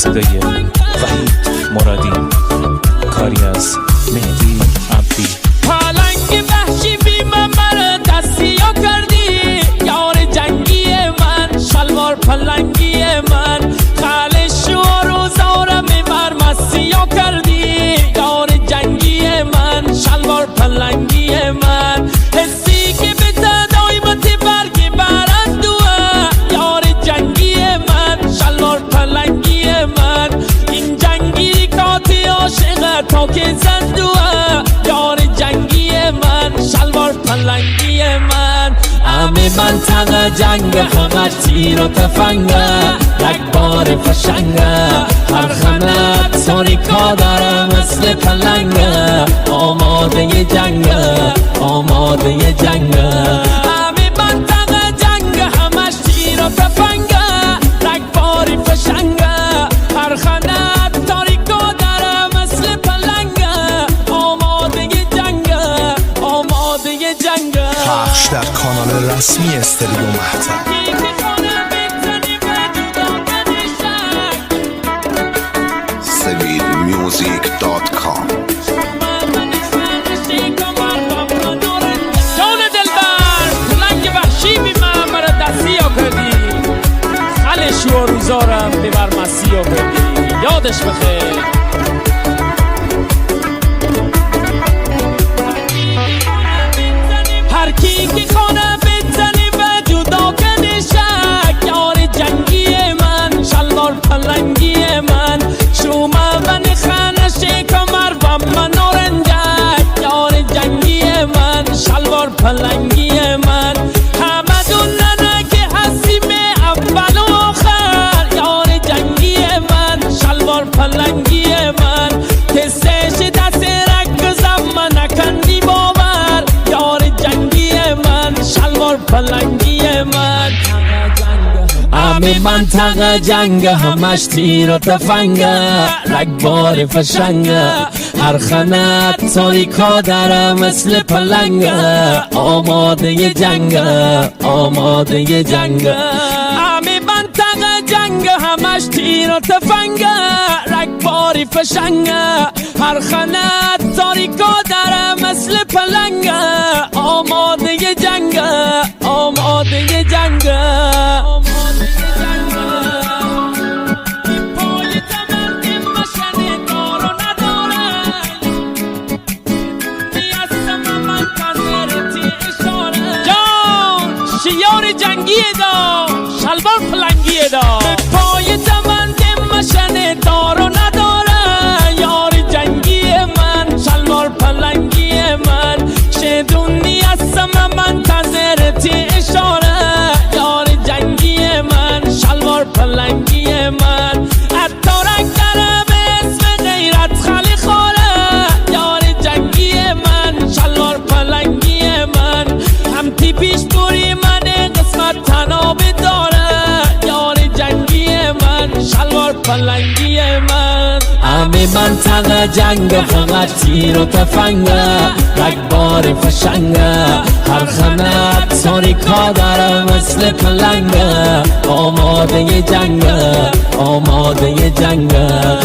صدای وحید مرادی، کاری از مهدی عبدی. پلنگ وحشی بی من دستیا کردی، یار جنگی من، شلوار پلنگی من، خالش و روزارم بر مسیا کردی، یار جنگی من، شلوار پلنگی من، حسی که به دایمت برگی برندوه، یار جنگی من، شلوار پلنگی من، این جنگی کاتی عاشق تا که زندوه، یار جنگی من، شلوار پلنگی من. همه منطقه جنگ فقط تیر و تفنگه، یک بار فشنگه، هر خنت ساریکا داره مثل پلنگه، آماده جنگه، آماده جنگه. همه منطقه جنگ همش تیر و تفنگه، یک بار فشنگه، هر خنت ساریکا داره مثل پلنگه، آماده جنگه، آماده جنگه. پخش در کانال رسمی استریو مهتر. sevilmusic.com. جان دلبر پلنگ وحشی بی من مرا دستیا کردی، خلش و روزارم ببر مسیا کردی، یادش بخیر. هر کی که خانه بزنی و جدا کنی شک، یار جنگی من، شلوار پلنگی من، شومه ون خانه کمر و منارنجک، یار جنگی من، شلوار پلنگی من، همه دوننه که هستیم اول و آخر، یار جنگی من، شلوار پلنگی من، کسش دست رک زمان نکندی باور، یار جنگی من، شلوار پلنگی من. همه منطقه جنگ همش تیر و تفنگه، رگبار فشنگه، هر خنت تاریکا داره مثل پلنگه، آماده جنگه، آماده جنگه. همه منطقه جنگ همش تیر و تفنگه، رگباری فشنگه، هر خنت تاریکا داره مثل پلنگه، آماده جنگه، آماده جنگه. شیار جنگی دا، شلوار پلنگی دا، پای تمند مشن دار و نداره، یار جنگی من، شلوار پلنگی من، شدونی هستم منتظرتی اشاره، یار جنگی من، شلوار پلنگی من، اتارک داره به اسم غیرت خالی خوره، یار جنگی من، شلوار پلنگی من، هم تی پیش بوری من قسمت تناب داره، یار جنگی من، شلوار پلنگی من. همه منطقه جنگ فقط تیر و تفنگه، رگبار فشنگه، هر خنت ساریکا داره مثل پلنگه، آماده جنگه، آماده جنگه.